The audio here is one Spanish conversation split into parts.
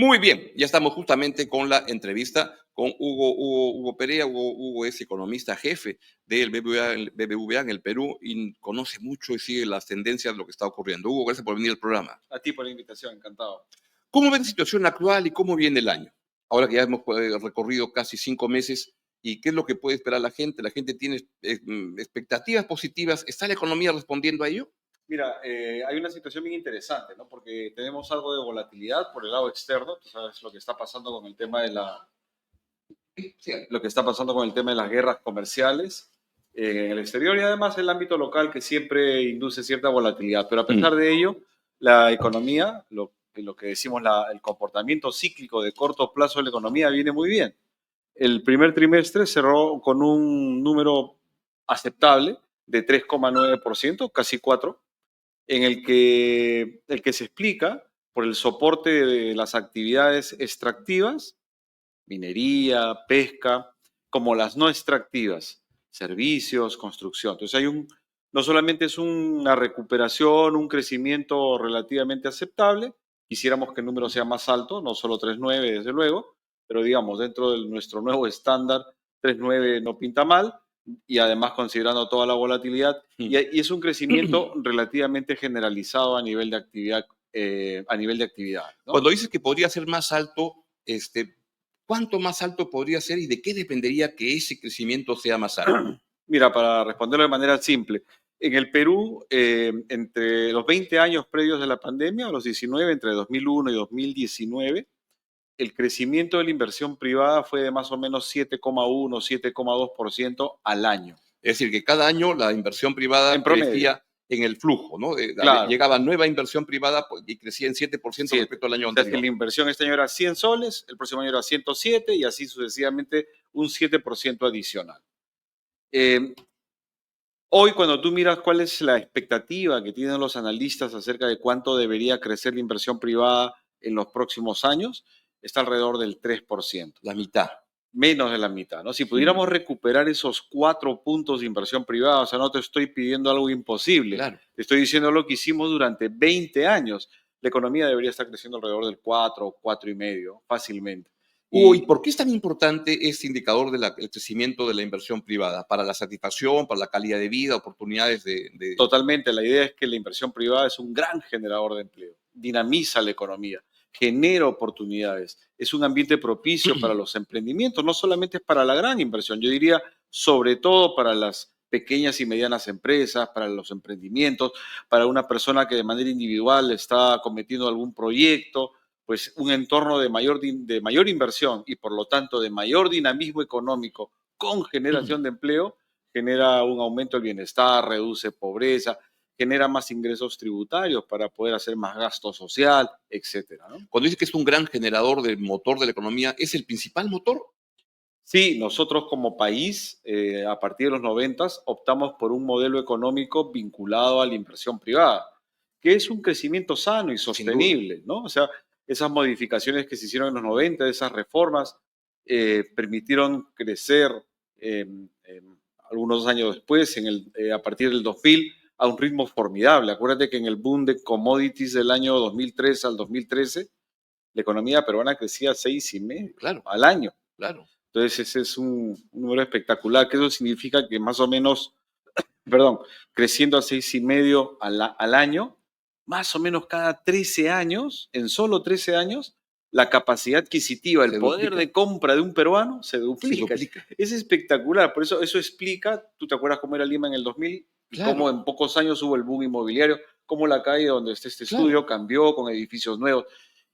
Muy bien, ya estamos justamente con la entrevista con Hugo Perea. Hugo es economista jefe del BBVA en el Perú y conoce mucho y sigue las tendencias de lo que está ocurriendo. Hugo, gracias por venir al programa. A ti por la invitación, encantado. ¿Cómo ves la situación actual y cómo viene el año? Ahora que ya hemos recorrido casi 5 meses, ¿y qué es lo que puede esperar la gente? ¿La gente tiene expectativas positivas? ¿Está la economía respondiendo a ello? Mira, hay una situación bien interesante, ¿no? Porque tenemos algo de volatilidad por el lado externo. Tú sabes lo que está pasando con el tema de lo que está pasando con el tema de las guerras comerciales en el exterior y además el ámbito local que siempre induce cierta volatilidad. Pero a pesar de ello, la economía, lo que decimos el comportamiento cíclico de corto plazo de la economía viene muy bien. El primer trimestre cerró con un número aceptable de 3,9%, casi 4, en el que se explica por el soporte de las actividades extractivas, minería, pesca, como las no extractivas, servicios, construcción. Entonces no solamente es una recuperación, un crecimiento relativamente aceptable, quisiéramos que el número sea más alto, no solo 3,9 desde luego, pero digamos, dentro de nuestro nuevo estándar, 3,9 no pinta mal, y además considerando toda la volatilidad, y es un crecimiento relativamente generalizado a nivel de actividad, ¿no? Cuando dices que podría ser más alto, ¿cuánto más alto podría ser y de qué dependería que ese crecimiento sea más alto? Mira, para responderlo de manera simple, en el Perú, entre los 20 años previos de la pandemia, o los 19, entre 2001 y 2019, el crecimiento de la inversión privada fue de más o menos 7,1, 7,2% al año. Es decir, que cada año la inversión privada En promedio. crecía en el flujo, ¿no? Claro. Llegaba nueva inversión privada y crecía en 7% 7. respecto al año O sea, si anterior. la inversión este año era 100 soles, el próximo año era 107 y así sucesivamente un 7% adicional. Hoy, cuando tú miras cuál es la expectativa que tienen los analistas acerca de cuánto debería crecer la inversión privada en los próximos años, está alrededor del 3%. La mitad. Menos de la mitad, ¿no? Si pudiéramos recuperar esos 4 puntos de inversión privada, o sea, no te estoy pidiendo algo imposible, Claro. te estoy diciendo lo que hicimos durante 20 años. La economía debería estar creciendo alrededor del 4, 4,5, fácilmente. ¿Y por qué es tan importante este indicador del crecimiento de la inversión privada? ¿Para la satisfacción, para la calidad de vida, oportunidades de... Totalmente, la idea es que la inversión privada es un gran generador de empleo, dinamiza la economía, genera oportunidades, es un ambiente propicio para los emprendimientos, no solamente es para la gran inversión, yo diría sobre todo para las pequeñas y medianas empresas, para los emprendimientos, para una persona que de manera individual está cometiendo algún proyecto, pues un entorno de mayor inversión y por lo tanto de mayor dinamismo económico con generación de empleo genera un aumento del bienestar, reduce pobreza, genera más ingresos tributarios para poder hacer más gasto social, etcétera, ¿no? Cuando dice que es un gran generador del motor de la economía, ¿es el principal motor? Sí, nosotros como país, a partir de los 90, optamos por un modelo económico vinculado a la inversión privada, que es un crecimiento sano y sostenible, ¿no? O sea, esas modificaciones que se hicieron en los 90, esas reformas, permitieron crecer algunos años después, a partir del 2000, a un ritmo formidable. Acuérdate que en el boom de commodities del año 2003 al 2013, la economía peruana crecía 6,5 Claro, al año. claro. Entonces, ese es un número espectacular, que eso significa que más o menos, creciendo a 6,5 al año, más o menos cada 13 años, en solo 13 años, la capacidad adquisitiva, el poder de compra de un peruano se duplica. Es espectacular, por eso explica, tú te acuerdas cómo era Lima en el 2000 y cómo en pocos años hubo el boom inmobiliario, cómo la calle donde está este estudio cambió con edificios nuevos.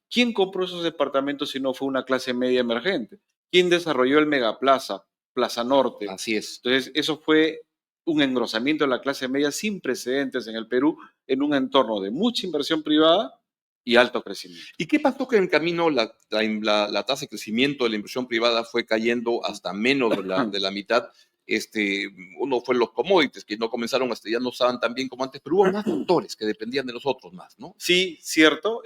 ¿Quién compró esos departamentos si no fue una clase media emergente? ¿Quién desarrolló el Megaplaza, Plaza Norte? Así es. Entonces, eso fue un engrosamiento de la clase media sin precedentes en el Perú en un entorno de mucha inversión privada y alto crecimiento. ¿Y qué pasó que en el camino la tasa de crecimiento de la inversión privada fue cayendo hasta menos de la mitad? Uno fue los commodities, que no comenzaron hasta ya no estaban tan bien como antes, pero hubo más factores que dependían de nosotros más, ¿no? Sí, cierto.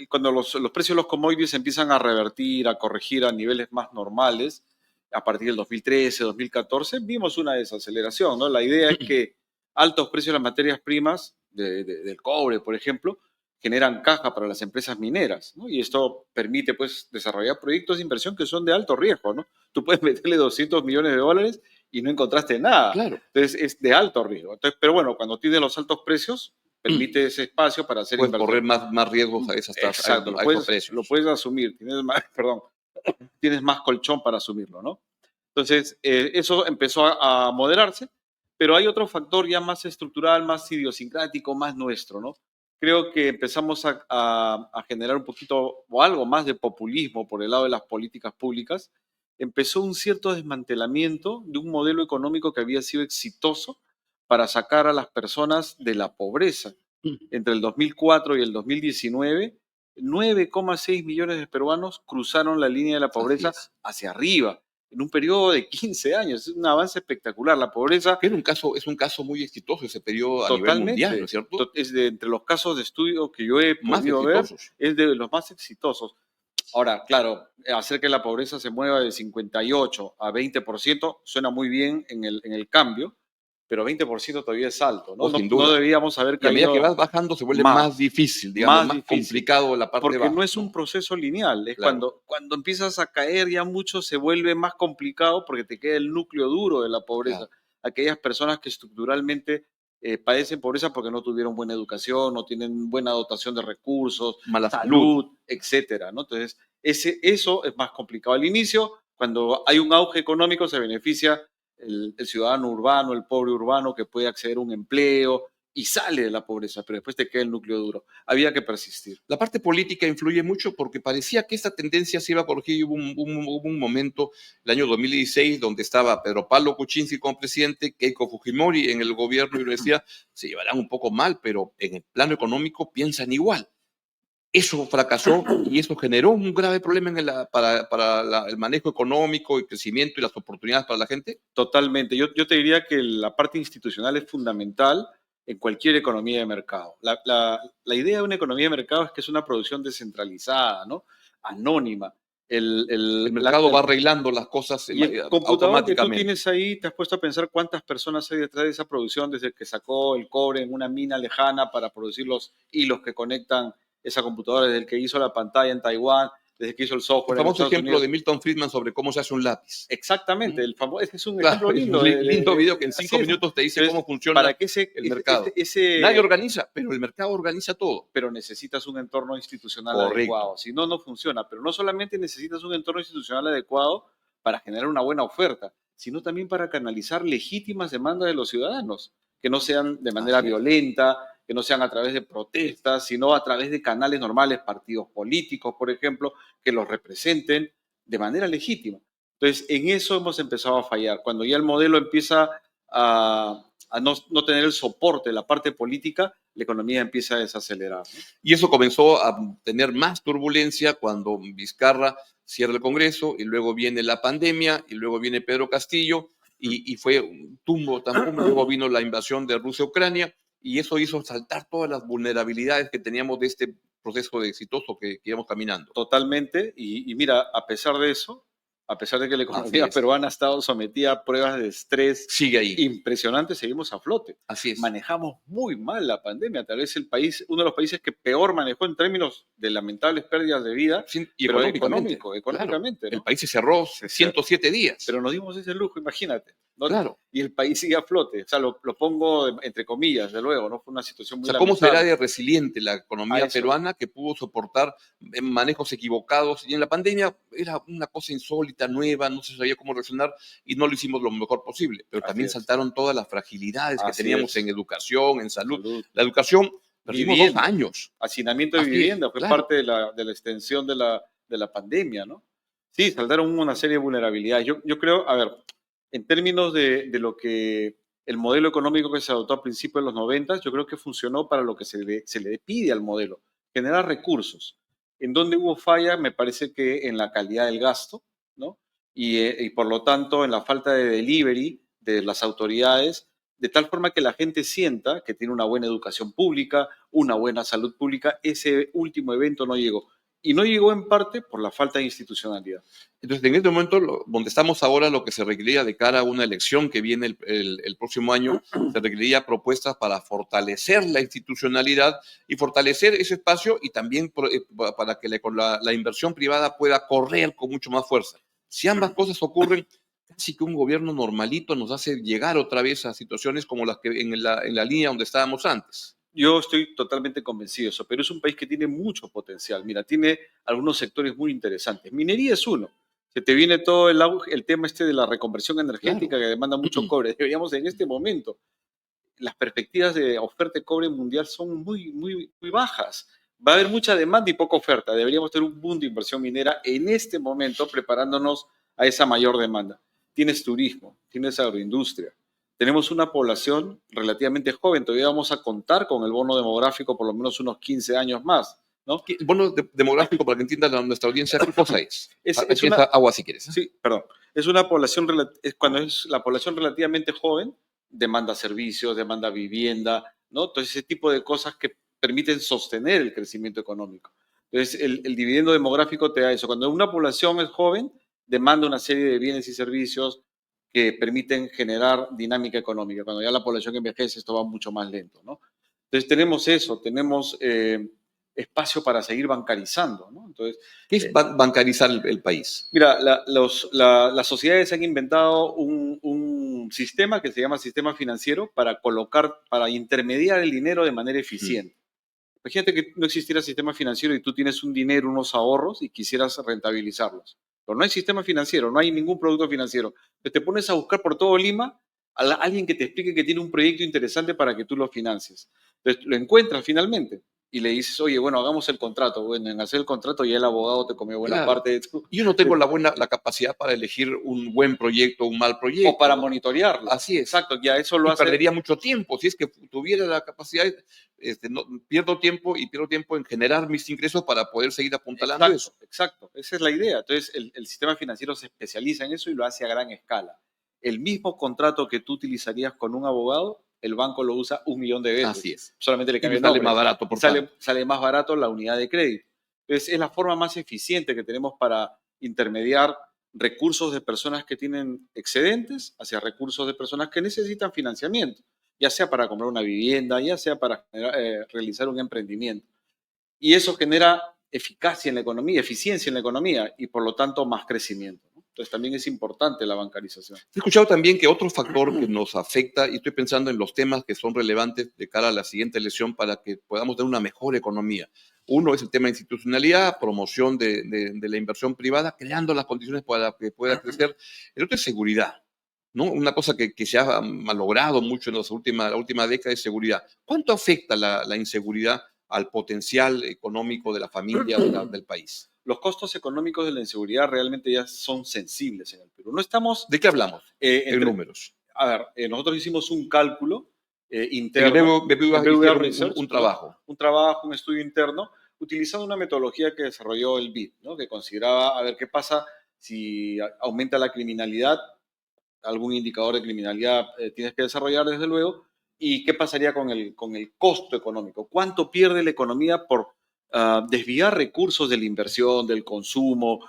Cuando los precios de los commodities empiezan a revertir, a corregir a niveles más normales, a partir del 2013, 2014, vimos una desaceleración, ¿no? La idea es que altos precios de las materias primas, del cobre, por ejemplo, generan caja para las empresas mineras, ¿no? Y esto permite, pues, desarrollar proyectos de inversión que son de alto riesgo, ¿no? Tú puedes meterle 200 millones de dólares y no encontraste nada. Claro, Entonces, es de alto riesgo. Entonces, pero bueno, cuando tienes los altos precios, permite ese espacio para hacer puedes correr inversión. más riesgos a esas tasas, Exacto, a esos lo precios. puedes asumir, tienes más, perdón, tienes más colchón para asumirlo, ¿no? Entonces, eso empezó a moderarse, pero hay otro factor ya más estructural, más idiosincrático, más nuestro, ¿no? Creo que empezamos a generar un poquito o algo más de populismo por el lado de las políticas públicas. Empezó un cierto desmantelamiento de un modelo económico que había sido exitoso para sacar a las personas de la pobreza. Entre el 2004 y el 2019, 9,6 millones de peruanos cruzaron la línea de la Así pobreza es. hacia arriba en un periodo de 15 años. Es un avance espectacular. La pobreza Pero es un caso muy exitoso ese periodo a nivel mundial, ¿no es totalmente, cierto? es de entre los casos de estudio que yo he Más podido ver, exitosos. es de los más exitosos. Ahora, claro, hacer que la pobreza se mueva de 58 a 20% suena muy bien en el cambio, pero 20% todavía es alto, ¿no? O sin No duda. deberíamos haber Y a medida que caído vas bajando se vuelve más más, difícil, digamos, más más difícil, complicado la parte porque no baja, es un ¿no? proceso lineal, es Claro. cuando empiezas a caer ya mucho se vuelve más complicado porque te queda el núcleo duro de la pobreza, Claro. aquellas personas que estructuralmente padecen pobreza porque no tuvieron buena educación, no tienen buena dotación de recursos, Mala salud. salud, etcétera, ¿no? Entonces, eso es más complicado. Al inicio, cuando hay un auge económico, se beneficia el ciudadano urbano, el pobre urbano que puede acceder a un empleo y sale de la pobreza, pero después te queda el núcleo duro. Había que persistir. La parte política influye mucho porque parecía que esta tendencia se iba a corregir. Y hubo un momento, el año 2016, donde estaba Pedro Pablo Kuczynski como presidente, Keiko Fujimori en el gobierno, y uno decía, se llevarán un poco mal, pero en el plano económico piensan igual. Eso fracasó y eso generó un grave problema para el manejo económico, el crecimiento y las oportunidades para la gente. Totalmente. Yo te diría que la parte institucional es fundamental en cualquier economía de mercado. La idea de una economía de mercado es que es una producción descentralizada, ¿no? Anónima. El mercado va arreglando las cosas Y el computador que tú automáticamente. tienes ahí, te has puesto a pensar cuántas personas hay detrás de esa producción desde que sacó el cobre en una mina lejana para producir los hilos que conectan esa computadora, desde el que hizo la pantalla en Taiwán, desde que hizo el El software en famoso Estados ejemplo de Unidos. Milton Friedman sobre cómo se hace un lápiz. Exactamente, ¿Mm? ese es un Claro, ejemplo es un lindo. lindo video que en Así 5 minutos te dice Entonces, cómo funciona para que el mercado. Nadie organiza, pero el mercado organiza todo. pero necesitas un entorno institucional Correcto. adecuado. Si no, no funciona. Pero no solamente necesitas un entorno institucional adecuado para generar una buena oferta, sino también para canalizar legítimas demandas de los ciudadanos, que no sean de manera Así es. violenta, que no sean a través de protestas, sino a través de canales normales, partidos políticos, por ejemplo, que los representen de manera legítima. Entonces, en eso hemos empezado a fallar. Cuando ya el modelo empieza a no tener el soporte de la parte política, la economía empieza a desacelerar, ¿no? Y eso comenzó a tener más turbulencia cuando Vizcarra cierra el Congreso y luego viene la pandemia y luego viene Pedro Castillo y fue un tumbo tan pum. Luego vino la invasión de Rusia a Ucrania y eso hizo saltar todas las vulnerabilidades que teníamos de este proceso de exitoso que íbamos caminando. Totalmente. Y mira, a pesar de eso, a pesar de que la Así economía es. peruana ha estado sometida a pruebas de estrés Sigue ahí. impresionantes, seguimos a flote. Así es. Manejamos muy mal la pandemia, tal vez el país, uno de los países que peor manejó en términos de lamentables pérdidas de vida, Y pero económicamente. Claro. económicamente, El ¿no? país se cerró Se- se- 107 días. pero nos dimos ese lujo, imagínate, ¿no? Claro. Y el país sigue a flote, o sea, lo pongo entre comillas, de luego, ¿no? Fue una situación O muy sea, ¿cómo será lamentable. de resiliente la A economía eso, peruana que pudo soportar manejos equivocados? Y en la pandemia era una cosa insólita, nueva, no se sabía cómo reaccionar y no lo hicimos lo mejor posible. Pero así también es, saltaron todas las fragilidades que así teníamos en es. educación, en salud. Salud. La educación, perdimos dos Vivienda, años. hacinamiento de Así es, vivienda, fue claro. parte de la extensión de la pandemia, ¿no? Sí, saltaron una serie de vulnerabilidades. Yo creo, a ver, en términos de lo que el modelo económico que se adoptó a principios de los 90, yo creo que funcionó para lo que se le pide al modelo, generar recursos. En donde hubo falla, me parece que en la calidad del gasto, ¿no? Y por lo tanto en la falta de delivery de las autoridades, de tal forma que la gente sienta que tiene una buena educación pública, una buena salud pública. Ese último evento no llegó. Y no llegó en parte por la falta de institucionalidad. Entonces, en este momento, donde estamos ahora, lo que se requería de cara a una elección que viene el próximo año, se requería propuestas para fortalecer la institucionalidad y fortalecer ese espacio y también para que la inversión privada pueda correr con mucho más fuerza. Si ambas cosas ocurren, casi que un gobierno normalito nos hace llegar otra vez a situaciones como las que en la línea donde estábamos antes. Yo estoy totalmente convencido de eso. Perú es un país que tiene mucho potencial. Mira, tiene algunos sectores muy interesantes. Minería es uno. Se te viene todo el auge, el tema este de la reconversión energética Claro. que demanda mucho cobre. Deberíamos en este momento, las perspectivas de oferta de cobre mundial son muy bajas. Va a haber mucha demanda y poca oferta. Deberíamos tener un boom de inversión minera en este momento preparándonos a esa mayor demanda. Tienes turismo, tienes agroindustria. Tenemos una población relativamente joven. Todavía vamos a contar con el bono demográfico por lo menos unos 15 años más, ¿no? El bono demográfico, para que entienda nuestra audiencia, ¿qué cosa es? Es Aquí una, está agua si quieres. sí, perdón. Es una población, cuando es la población relativamente joven, demanda servicios, demanda vivienda, ¿no? Entonces, ese tipo de cosas que permiten sostener el crecimiento económico. Entonces, el dividendo demográfico te da eso. Cuando una población es joven, demanda una serie de bienes y servicios que permiten generar dinámica económica. Cuando ya la población envejece, esto va mucho más lento, ¿no? Entonces, tenemos eso, tenemos espacio para seguir bancarizando, ¿no? Entonces, ¿Qué es bancarizar el país? mira, las sociedades han inventado un sistema que se llama sistema financiero para para intermediar el dinero de manera eficiente. Imagínate que no existiera sistema financiero y tú tienes un dinero, unos ahorros y quisieras rentabilizarlos. Pero no hay sistema financiero, no hay ningún producto financiero. Entonces te pones a buscar por todo Lima a alguien que te explique que tiene un proyecto interesante para que tú lo financies. Entonces lo encuentras finalmente y le dices, oye, bueno, hagamos el contrato. Bueno, en hacer el contrato ya el abogado te comió buena Claro. parte Yo no tengo la capacidad para elegir un buen proyecto o un mal proyecto. o para monitorearlo. Así es. Exacto, ya eso lo Y hace. perdería mucho tiempo. Si es que tuviera la capacidad, pierdo tiempo en generar mis ingresos para poder seguir apuntalando Exacto, eso. exacto. Esa es la idea. Entonces, el sistema financiero se especializa en eso y lo hace a gran escala. El mismo contrato que tú utilizarías con un abogado, el banco lo usa 1 millón de veces. Así es. Solamente le Y cambia me el sale nombre. más barato, Y por tanto. sale más barato la unidad de crédito. Entonces, es la forma más eficiente que tenemos para intermediar recursos de personas que tienen excedentes hacia recursos de personas que necesitan financiamiento, ya sea para comprar una vivienda, ya sea para realizar un emprendimiento. Y eso genera eficacia en la economía, eficiencia en la economía y por lo tanto más crecimiento, ¿no? Entonces también es importante la bancarización. He escuchado también que otro factor que nos afecta, y estoy pensando en los temas que son relevantes de cara a la siguiente elección para que podamos tener una mejor economía. Uno es el tema de institucionalidad, promoción de la inversión privada, creando las condiciones para que pueda crecer. El otro es seguridad, ¿no? Una cosa que se ha malogrado mucho en la última década es seguridad. ¿Cuánto afecta la inseguridad al potencial económico de la familia del país? Los costos económicos de la inseguridad realmente ya son sensibles en el Perú. No estamos ¿De qué hablamos en entre... números? A ver, nosotros hicimos un cálculo En el interno, en BBVA BBVA hicieron Research, un ¿no? trabajo. Un trabajo, un estudio interno, utilizando una metodología que desarrolló el BID, ¿no? Que consideraba a ver qué pasa si aumenta la criminalidad, algún indicador de criminalidad tienes que desarrollar, desde luego, y qué pasaría con el costo económico. ¿Cuánto pierde la economía por desviar recursos de la inversión, del consumo,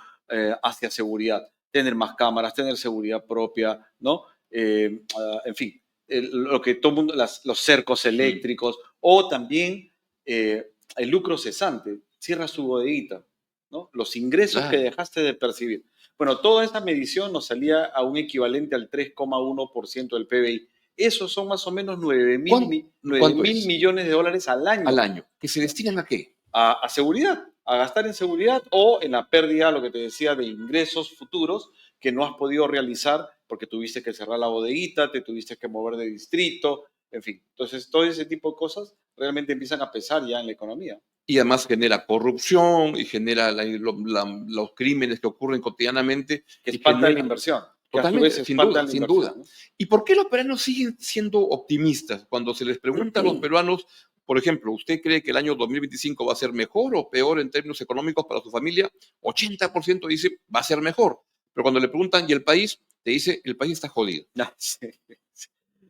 hacia seguridad? Tener más cámaras, tener seguridad propia, ¿no? En fin, lo que todo el mundo, los cercos eléctricos, o también el lucro cesante. Cierras tu bodeguita, ¿no? Los ingresos que Claro. dejaste de percibir. Bueno, toda esa medición nos salía a un equivalente al 3,1% del PBI. Esos son más o menos 9 mil ¿Cuánto es millones de dólares al al año año? ¿Que se destinan a qué? a seguridad, a gastar en seguridad o en la pérdida, lo que te decía, de ingresos futuros que no has podido realizar porque tuviste que cerrar la bodeguita, te tuviste que mover de distrito, en fin. Entonces, todo ese tipo de cosas realmente empiezan a pesar ya en la economía. Y además genera corrupción y genera los crímenes que ocurren cotidianamente Que y espantan la genera inversión, que a su vez totalmente, sin duda, espantan la sin inversión, duda. ¿no? ¿Y por qué los peruanos siguen siendo optimistas? Cuando se les pregunta a los peruanos, por ejemplo, ¿usted cree que el año 2025 va a ser mejor o peor en términos económicos para su familia? 80% dice va a ser mejor. Pero cuando le preguntan, ¿y el país? Te dice, el país está jodido. Sí,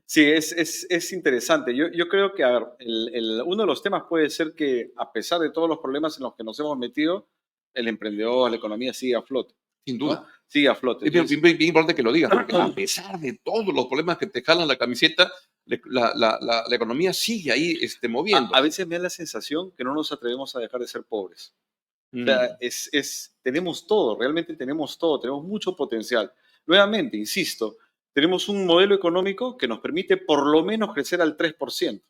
sí, es interesante. Yo creo que, a ver, uno de los temas puede ser que, a pesar de todos los problemas en los que nos hemos metido, el emprendedor, la economía sigue a flote, Sin ¿no? duda. Sigue a flote. Es bien, Entonces, bien importante que lo digas, porque a pesar de todos los problemas que te jalan la camiseta, la economía sigue ahí a moviéndose. veces me da la sensación que no nos atrevemos a dejar de ser pobres. O sea, Mm, tenemos todo, realmente tenemos todo, tenemos mucho potencial. Nuevamente, insisto, tenemos un modelo económico que nos permite por lo menos crecer al 3%,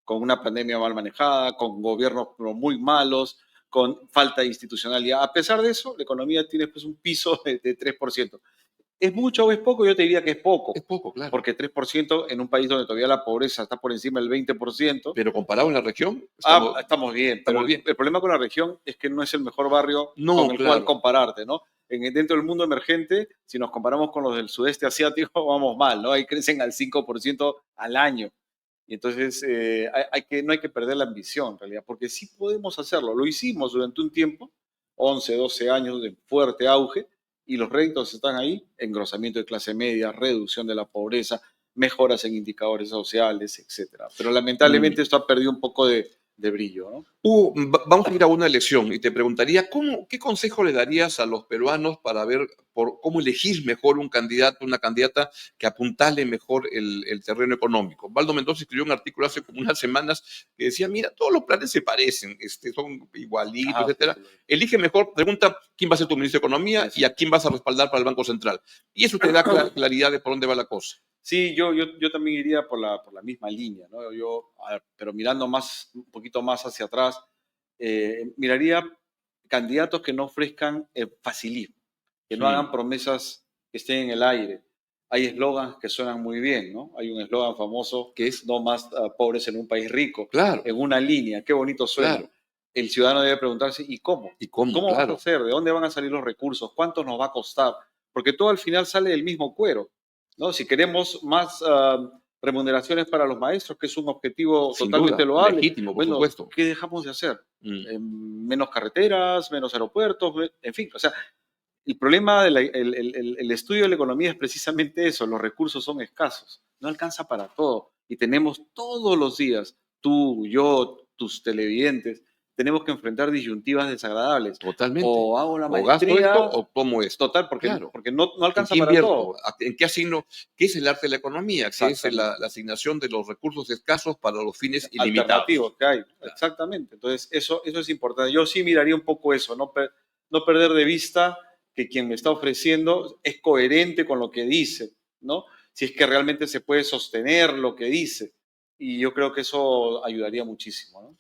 con una pandemia mal manejada, con gobiernos muy malos, con falta de institucionalidad. A pesar de eso, la economía tiene pues, un piso de 3%. ¿Es mucho o es poco? Yo te diría que es es poco, poco, claro. porque 3% en un país donde todavía la pobreza está por encima del 20%. Pero comparado en la región, Estamos bien, pero estamos bien. el problema con la región es que no es el mejor barrio con No, el cual claro. compararte, ¿no? Dentro del mundo emergente, si nos comparamos con los del sudeste asiático, vamos mal, ¿no? Ahí crecen al 5% al año. Y entonces no hay que perder la ambición, en realidad, porque sí podemos hacerlo. Lo hicimos durante un tiempo, 11, 12 años de fuerte auge, y los réditos están ahí, engrosamiento de clase media, reducción de la pobreza, mejoras en indicadores sociales, etcétera. Pero Mm. lamentablemente esto ha perdido un poco de brillo, ¿no? Vamos a ir a una elección y te preguntaría, ¿qué consejo le darías a los peruanos para ver cómo elegir mejor un candidato, una candidata que apuntale mejor el terreno económico? Valdo Mendoza escribió un artículo hace como unas semanas que decía, mira, todos los planes se parecen, son igualitos, Ah, sí, etcétera. sí, sí. Elige mejor, pregunta quién va a ser tu ministro de Economía y Eso. a quién vas a respaldar para el Banco Central. Y eso te da claridad de por dónde va la cosa. Sí, yo también iría por la misma línea, ¿no? Pero mirando un poquito más hacia atrás, miraría candidatos que no ofrezcan facilismo, que no hagan Hmm, promesas que estén en el aire. Hay eslogans que suenan muy bien, ¿no? Hay un eslogan famoso, ¿qué es? no más pobres en un país rico, Claro, en una línea, qué bonito suena. claro. El ciudadano debe preguntarse, ¿y cómo? ¿Y cómo? ¿Cómo vas a Claro, hacer? ¿De dónde van a salir los recursos? ¿Cuánto nos va a costar? Porque todo al final sale del mismo cuero, ¿no? Si queremos más remuneraciones para los maestros, que es un objetivo sin totalmente duda, loable, legítimo, por bueno, supuesto. ¿qué dejamos de hacer? Mm. Menos carreteras, menos aeropuertos, en fin, o sea, el problema del estudio de la economía es precisamente eso, los recursos son escasos, no alcanza para todo y tenemos todos los días, tú, yo, tus televidentes, tenemos que enfrentar disyuntivas desagradables. Totalmente. O hago la O gasto esto maestría, o tomo esto. total, porque, Claro. porque no ¿En alcanza qué para invierto? todo. ¿En qué asigno? ¿Qué es el arte de la economía? ¿Qué es Exactamente. la asignación de los recursos escasos para los fines ilimitados? Alternativos que hay, Claro. exactamente. Entonces, eso es importante. Yo sí miraría un poco eso, no perder de vista que quien me está ofreciendo es coherente con lo que dice, ¿no? Si es que realmente se puede sostener lo que dice. Y yo creo que eso ayudaría muchísimo, ¿no?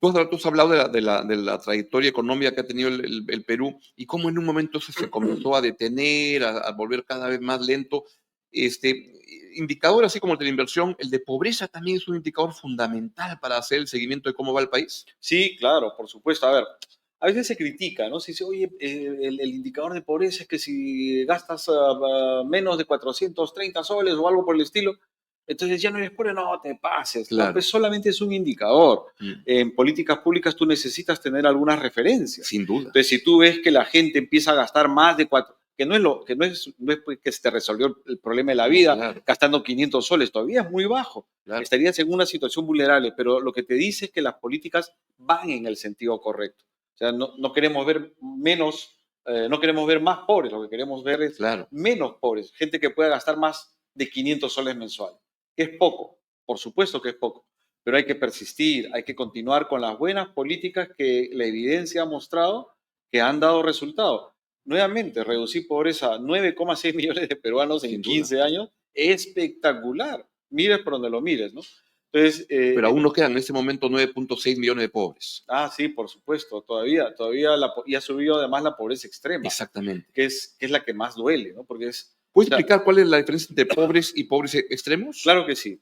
Tú has hablado de la trayectoria económica que ha tenido el Perú y cómo en un momento se comenzó a detener, a volver cada vez más lento. Este indicador, así como el de la inversión, el de pobreza también es un indicador fundamental para hacer el seguimiento de cómo va el país. Sí, claro, por supuesto. A ver, a veces se critica, ¿no? Se dice, oye, el indicador de pobreza es que si gastas menos de 430 soles o algo por el estilo, entonces ya no eres pobre, no te pases. No, Claro, pues solamente es un indicador. mm, En políticas públicas tú necesitas tener algunas referencias. sin duda. Entonces, si tú ves que la gente empieza a gastar más de cuatro, que no es pues que se te resolvió el problema de la No, vida claro, gastando 500 soles, todavía es muy bajo, claro. estarías en una situación vulnerable, pero lo que te dice es que las políticas van en el sentido correcto. O sea, no queremos ver no queremos ver más pobres, lo que queremos ver es Claro, menos pobres, gente que pueda gastar más de 500 soles mensuales, que es poco, por supuesto que es poco, pero hay que persistir, hay que continuar con las buenas políticas que la evidencia ha mostrado que han dado resultado. Nuevamente, reducir pobreza a 9,6 millones de peruanos en sin duda. 15 años, espectacular. Mires por donde lo mires, ¿no? Entonces, Pero aún nos quedan en este momento 9,6 millones de pobres. sí, por supuesto, todavía y ha subido además la pobreza extrema, Exactamente. que es la que más duele, ¿no? Porque ¿Puedes o sea, explicar cuál es la diferencia entre pobres y pobres extremos? claro que sí.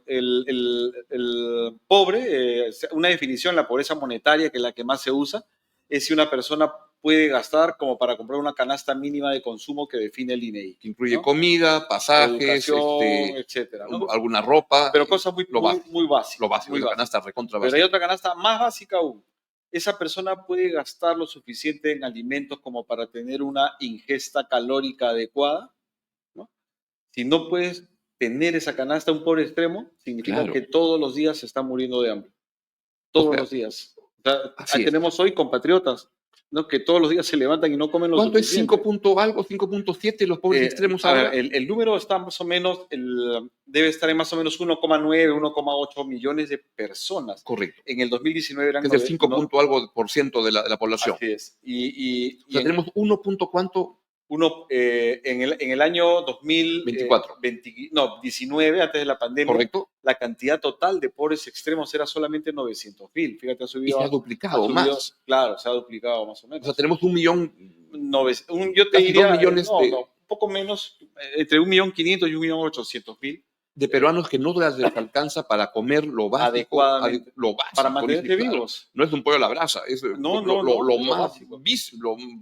El pobre, una definición, la pobreza monetaria, que es la que más se usa, es si una persona puede gastar como para comprar una canasta mínima de consumo que define el INEI, Que incluye ¿no? comida, pasajes, Educación, etcétera, ¿no? alguna ropa, Pero cosas muy, lo muy, básico, muy lo básicas, básico, muy la básicas. canasta recontra Pero hay básica. otra canasta más básica aún. Esa persona puede gastar lo suficiente en alimentos como para tener una ingesta calórica adecuada, ¿no? Si no puedes tener esa canasta, un pobre extremo, significa Claro, que todos los días se está muriendo de hambre. o Todos sea, los días. O sea, ahí así es. tenemos hoy compatriotas ¿no? Que todos los días se levantan y no comen lo ¿Cuánto es suficiente. 5 punto algo, 5.7 los pobres extremos A ver, ahora? el número está más o menos, debe estar en más o menos 1,9, 1,8 millones de personas. Correcto. En el 2019 eran Que es el 5 punto algo por ciento de la población. Así es. O sea, tenemos 1 punto cuánto. En el año 2019, antes de la pandemia, correcto, la cantidad total de pobres extremos era solamente 900.000. Fíjate, ha y subido. se ha duplicado más. Claro, se ha duplicado más o menos. O sea, tenemos 1 millón, yo te casi diría, 2 millones un poco menos, entre 1.500.000 y 1.800.000. de peruanos que no les alcanza para comer lo básico, Adecuadamente. lo básico. Para mantenerse claro. vivos. No es un pollo a la brasa, es No, lo es más básico.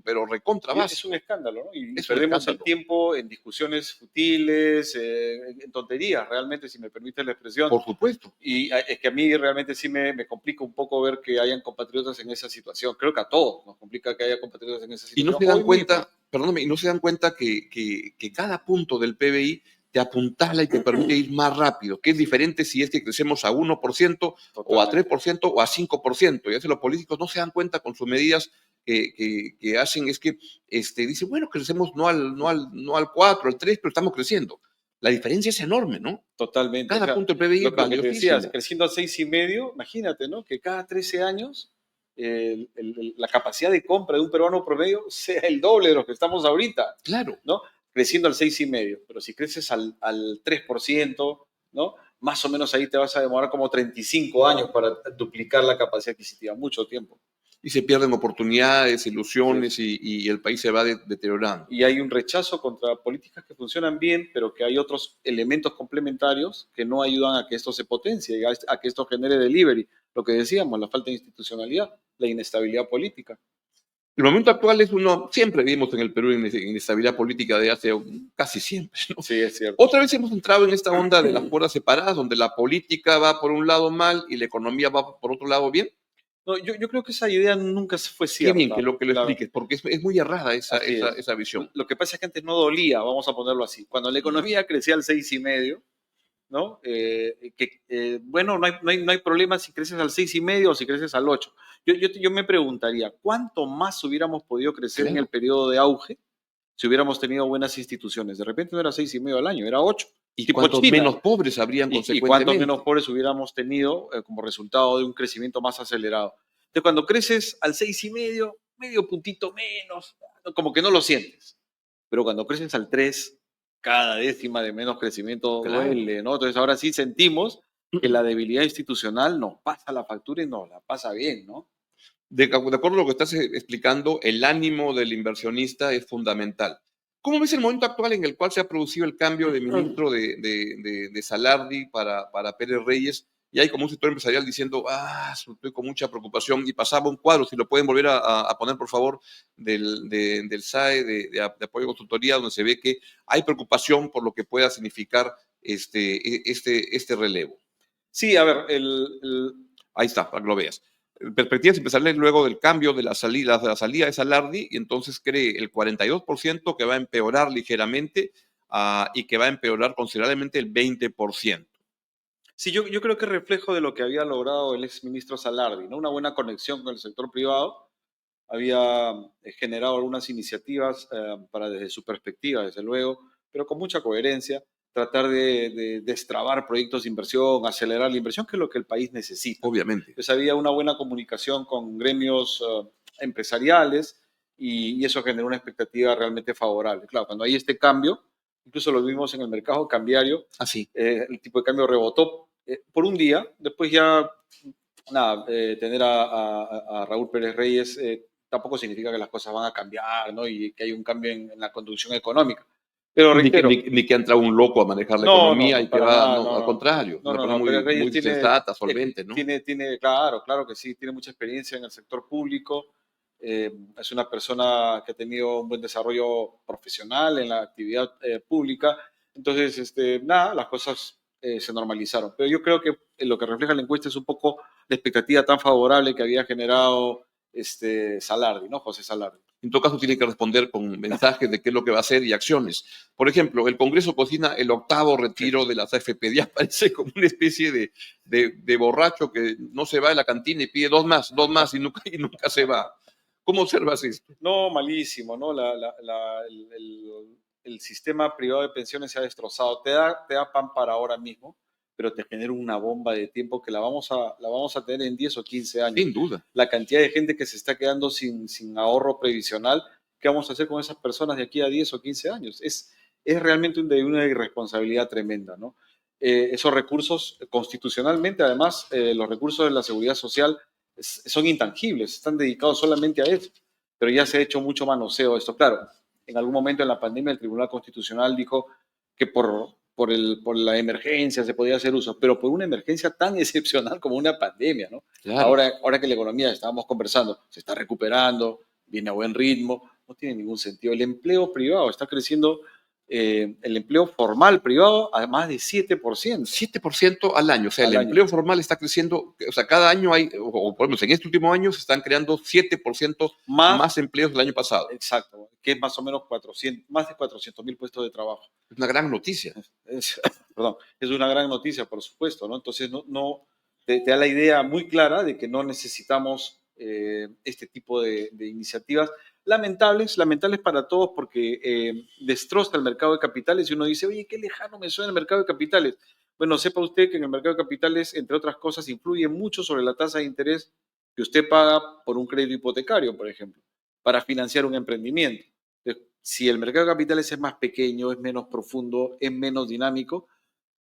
pero recontra básico. Es un escándalo, ¿no? Y Es perdemos el tiempo en discusiones futiles, en tonterías, realmente, si me permite la expresión. Por supuesto. Y es que a mí realmente sí me complica un poco ver que hayan compatriotas en esa situación. Creo que a todos nos complica que haya compatriotas en esa situación. Y no se dan cuenta, perdóname, y no se dan cuenta que cada punto del PBI te apuntala y te permite ir más rápido, que es diferente si es que crecemos a 1% o a 3% o a 5%. Y a veces los políticos no se dan cuenta con sus medidas que hacen, es que dicen, bueno, crecemos no al 4, al 3, pero estamos creciendo. La diferencia es enorme, ¿no? Totalmente. Cada punto del PBI es lo que te decías, valiosísimo. creciendo al 6,5, imagínate, ¿no? Que cada 13 años la capacidad de compra de un peruano promedio sea el doble de lo que estamos ahorita. Claro. ¿No? Creciendo al 6,5. Pero si creces al 3%, ¿no? Más o menos ahí te vas a demorar como 35 años para duplicar la capacidad adquisitiva. Mucho tiempo. Y se pierden oportunidades, ilusiones, sí. y el país se va deteriorando. Y hay un rechazo contra políticas que funcionan bien, pero que hay otros elementos complementarios que no ayudan a que esto se potencie, a que esto genere delivery. Lo que decíamos, la falta de institucionalidad, la inestabilidad política. El momento actual es siempre vivimos en el Perú inestabilidad política de hace casi siempre, ¿no? Sí, es cierto. Otra vez hemos entrado en esta onda de las puertas separadas, donde la política va por un lado mal y la economía va por otro lado bien. No, yo creo que esa idea nunca fue cierta. Qué bien que lo expliques, porque es muy errada esa visión. Lo que pasa es que antes no dolía, vamos a ponerlo así. Cuando la economía crecía al 6,5, ¿no? Bueno, no hay problema si creces al 6,5 o si creces al 8. Yo me preguntaría, ¿cuánto más hubiéramos podido crecer en el periodo de auge si hubiéramos tenido buenas instituciones? De repente no era 6,5 al año, era 8. ¿Y cuántos menos pobres habrían consecuentemente? ¿Y cuántos menos pobres hubiéramos tenido como resultado de un crecimiento más acelerado? Entonces, cuando creces al 6,5, medio puntito menos, como que no lo sientes. Pero cuando creces al 3, cada décima de menos crecimiento duele, ¿no? Entonces, ahora sí sentimos que la debilidad institucional nos pasa la factura y nos la pasa bien, ¿no? De acuerdo a lo que estás explicando, el ánimo del inversionista es fundamental. ¿Cómo ves el momento actual en el cual se ha producido el cambio de ministro de Salardi para Pérez Reyes? Y hay como un sector empresarial diciendo, estoy con mucha preocupación. Y pasaba un cuadro, si lo pueden volver a poner, por favor, del SAE, de apoyo a consultoría, donde se ve que hay preocupación por lo que pueda significar este relevo. Sí, a ver, ahí está, para que lo veas. Perspectivas empresariales luego del cambio de la salida de Salardi, y entonces cree el 42% que va a empeorar ligeramente y que va a empeorar considerablemente el 20%. Sí, yo creo que es reflejo de lo que había logrado el exministro Salardi, ¿no? Una buena conexión con el sector privado. Había generado algunas iniciativas para, desde su perspectiva, desde luego, pero con mucha coherencia, tratar de destrabar proyectos de inversión, acelerar la inversión, que es lo que el país necesita. Obviamente. Entonces había una buena comunicación con gremios empresariales y eso generó una expectativa realmente favorable. Claro, cuando hay este cambio, incluso lo vimos en el mercado cambiario, el tipo de cambio rebotó por un día, después ya, nada, tener a Raúl Pérez Reyes tampoco significa que las cosas van a cambiar, ¿no? Y que hay un cambio en la conducción económica. Pero reitero, ni que ha entrado un loco a manejar la economía y que va, al contrario, una persona muy sensata, solvente, ¿no? Claro que sí, tiene mucha experiencia en el sector público, es una persona que ha tenido un buen desarrollo profesional en la actividad pública, entonces, las cosas se normalizaron. Pero yo creo que lo que refleja la encuesta es un poco la expectativa tan favorable que había generado Salardi, ¿no? José Salardi. En todo caso, tiene que responder con mensajes de qué es lo que va a hacer y acciones. Por ejemplo, el Congreso cocina el 8º retiro de las AFP. Ya parece como una especie de borracho que no se va de la cantina y pide dos más y nunca se va. ¿Cómo observas esto? No, malísimo, ¿no? El sistema privado de pensiones se ha destrozado. Te da pan para ahora mismo, pero te genera una bomba de tiempo que la vamos a tener en 10 o 15 años. Sin duda. La cantidad de gente que se está quedando sin ahorro previsional, ¿qué vamos a hacer con esas personas de aquí a 10 o 15 años? Es realmente una irresponsabilidad tremenda, ¿no? Esos recursos, constitucionalmente, además, los recursos de la seguridad social son intangibles, están dedicados solamente a eso, pero ya se ha hecho mucho manoseo de esto. Claro, en algún momento en la pandemia el Tribunal Constitucional dijo que por la emergencia se podía hacer uso, pero por una emergencia tan excepcional como una pandemia, ¿no? Claro. Ahora que la economía, estábamos conversando, se está recuperando, viene a buen ritmo, no tiene ningún sentido. El empleo privado está creciendo, el empleo formal privado a más de 7%. 7% al año. O sea, el Al año. empleo formal está creciendo. O sea, cada año hay, o por ejemplo, en este último año se están creando 7% más empleos del año pasado. Exacto, que es más o menos más de 400.000 puestos de trabajo. Es una gran noticia. Perdón, es una gran noticia, por supuesto, ¿no? Entonces, te da la idea muy clara de que no necesitamos este tipo de iniciativas lamentables para todos porque destroza el mercado de capitales y uno dice, oye, qué lejano me suena el mercado de capitales. Bueno, sepa usted que en el mercado de capitales, entre otras cosas, influye mucho sobre la tasa de interés que usted paga por un crédito hipotecario, por ejemplo, para financiar un emprendimiento. Entonces, si el mercado de capitales es más pequeño, es menos profundo, es menos dinámico,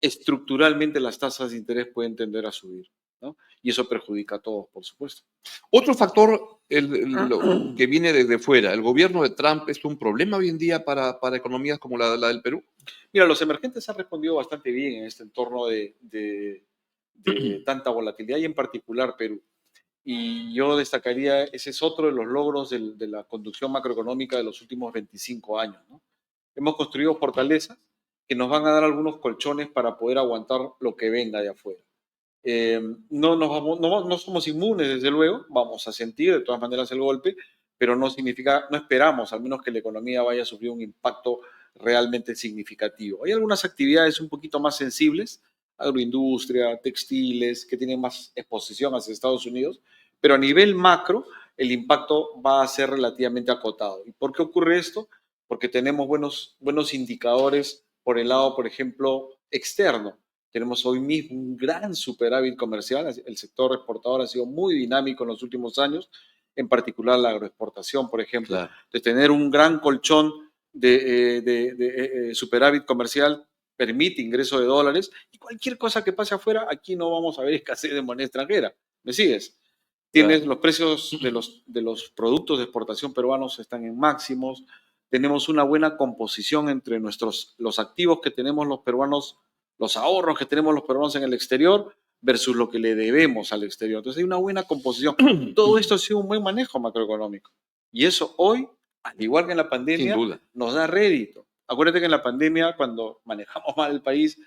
estructuralmente las tasas de interés pueden tender a subir, ¿no? Y eso perjudica a todos, por supuesto. Otro factor lo que viene desde fuera, el gobierno de Trump es un problema hoy en día para economías como la del Perú. Mira, los emergentes han respondido bastante bien en este entorno de tanta volatilidad y en particular Perú. Y yo destacaría, ese es otro de los logros de la conducción macroeconómica de los últimos 25 años, ¿no? Hemos construido fortalezas que nos van a dar algunos colchones para poder aguantar lo que venga de afuera. No somos inmunes, desde luego, vamos a sentir de todas maneras el golpe, pero no esperamos al menos que la economía vaya a sufrir un impacto realmente significativo. Hay algunas actividades un poquito más sensibles, agroindustria, textiles, que tienen más exposición hacia Estados Unidos, pero a nivel macro el impacto va a ser relativamente acotado. ¿Y por qué ocurre esto? Porque tenemos buenos indicadores por el lado, por ejemplo, externo. Tenemos hoy mismo un gran superávit comercial. El sector exportador ha sido muy dinámico en los últimos años, en particular la agroexportación, por ejemplo. Claro. De tener un gran colchón de superávit comercial permite ingreso de dólares y cualquier cosa que pase afuera, aquí no vamos a ver escasez de moneda extranjera. ¿Me sigues? Tienes los precios de los productos de exportación peruanos están en máximos. Tenemos una buena composición entre los activos que tenemos los peruanos, los ahorros que tenemos los peruanos en el exterior versus lo que le debemos al exterior. Entonces hay una buena composición. Todo esto ha sido un buen manejo macroeconómico. Y eso hoy, al igual que en la pandemia, Sin duda, nos da rédito. Acuérdate que en la pandemia, cuando manejamos mal el país,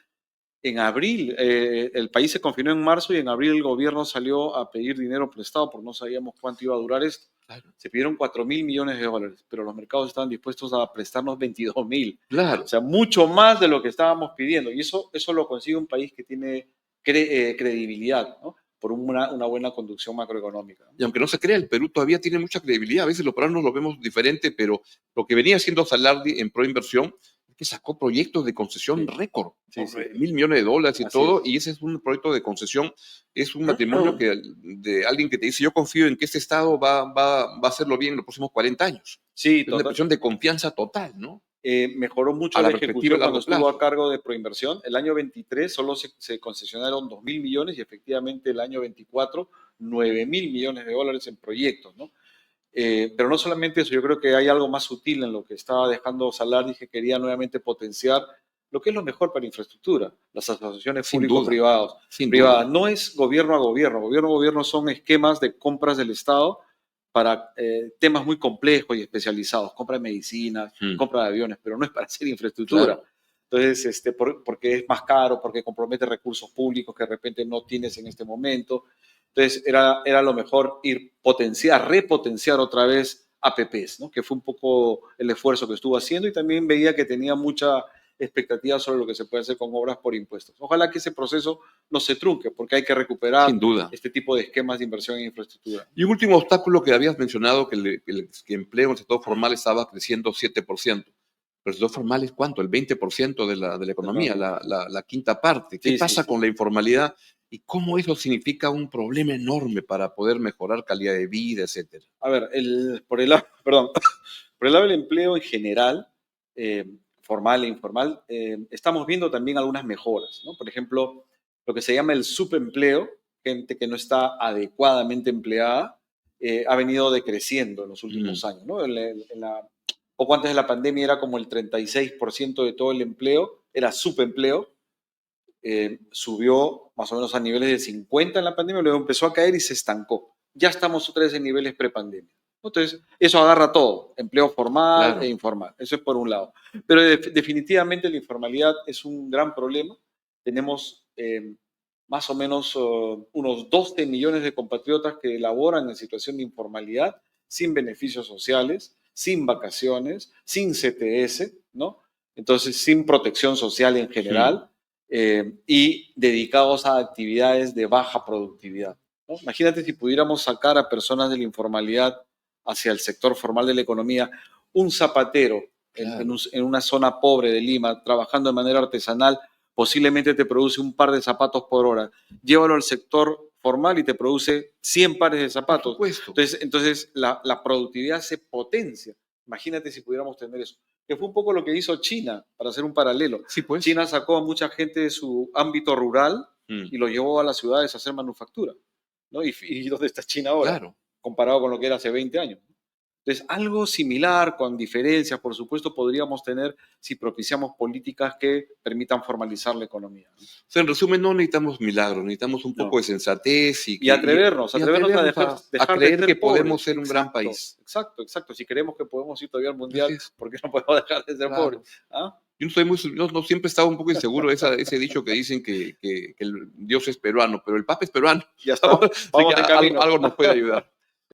en abril, el país se confinó en marzo y en abril el gobierno salió a pedir dinero prestado porque no sabíamos cuánto iba a durar esto. claro. Se pidieron 4.000 millones de dólares, pero los mercados estaban dispuestos a prestarnos 22.000. Claro. O sea, mucho más de lo que estábamos pidiendo. Y eso lo consigue un país que tiene credibilidad, ¿no? Por una buena conducción macroeconómica, ¿no? Y aunque no se crea, el Perú todavía tiene mucha credibilidad. A veces los peruanos lo vemos diferente, pero lo que venía haciendo Salardi en Proinversión es que sacó proyectos de concesión récord, Sí, sí. 1.000 millones de dólares y Así todo, es. y ese es un proyecto de concesión, es un matrimonio de alguien que te dice, yo confío en que este Estado va a hacerlo bien en los próximos 40 años. Sí, Es una expresión de confianza total, ¿no? Mejoró mucho A la la perspectiva ejecución a largo cuando estuvo plazo. a cargo de Proinversión. El año 23 solo se concesionaron 2.000 millones y efectivamente el año 24 9.000 millones de dólares en proyectos, ¿no? Pero no solamente eso, yo creo que hay algo más sutil en lo que estaba dejando Salardi, que quería nuevamente potenciar lo que es lo mejor para infraestructura, las asociaciones Sin duda, público-privadas. sin duda. No es gobierno a gobierno, gobierno son esquemas de compras del Estado para temas muy complejos y especializados, compra de medicinas, compra de aviones, pero no es para hacer infraestructura. Claro. Entonces, porque es más caro, porque compromete recursos públicos que de repente no tienes en este momento. Entonces, era lo mejor repotenciar otra vez APPs, ¿no? Que fue un poco el esfuerzo que estuvo haciendo y también veía que tenía mucha expectativas sobre lo que se puede hacer con obras por impuestos. Ojalá que ese proceso no se trunque, porque hay que recuperar Sin duda. este tipo de esquemas de inversión en infraestructura. Y un último obstáculo que habías mencionado, que el empleo en el sector formal estaba creciendo 7%. Pero el sector formal es ¿cuánto? El 20% de la economía, la quinta parte. ¿Qué pasa con la informalidad y cómo eso significa un problema enorme para poder mejorar calidad de vida, etcétera? A ver, por el lado del empleo en general, formal e informal, estamos viendo también algunas mejoras, ¿no? Por ejemplo, lo que se llama el subempleo, gente que no está adecuadamente empleada, ha venido decreciendo en los últimos años, ¿no? Poco antes de la pandemia era como el 36% de todo el empleo, era subempleo, subió más o menos a niveles de 50 en la pandemia, luego empezó a caer y se estancó. Ya estamos otra vez en niveles prepandemia. Entonces, eso agarra todo, empleo formal e informal. Eso es por un lado. Pero definitivamente la informalidad es un gran problema. Tenemos más o menos unos 12 millones de compatriotas que laboran en situación de informalidad, sin beneficios sociales, sin vacaciones, sin CTS, ¿no? Entonces, sin protección social en general. Y dedicados a actividades de baja productividad, ¿no? Imagínate si pudiéramos sacar a personas de la informalidad hacia el sector formal de la economía, un zapatero en una zona pobre de Lima, trabajando de manera artesanal, posiblemente te produce un par de zapatos por hora. Llévalo al sector formal y te produce 100 pares de zapatos. Entonces la productividad se potencia. Imagínate si pudiéramos tener eso. Que fue un poco lo que hizo China, para hacer un paralelo. Sí, pues. China sacó a mucha gente de su ámbito rural y lo llevó a las ciudades a hacer manufactura, ¿no? ¿Y dónde está China ahora? Claro. Comparado con lo que era hace 20 años. Entonces, algo similar, con diferencias, por supuesto, podríamos tener si propiciamos políticas que permitan formalizar la economía, ¿no? O sea, en resumen, no necesitamos milagros, necesitamos un poco de sensatez y atrevernos a creer que podemos ser un gran país. Exacto. Si creemos que podemos ir todavía al mundial, ¿por qué no podemos dejar de ser pobres? ¿Ah? Yo no siempre he estado un poco inseguro de ese dicho que dicen que el Dios es peruano, pero el Papa es peruano. Ya está. Vamos de camino. Algo nos puede ayudar.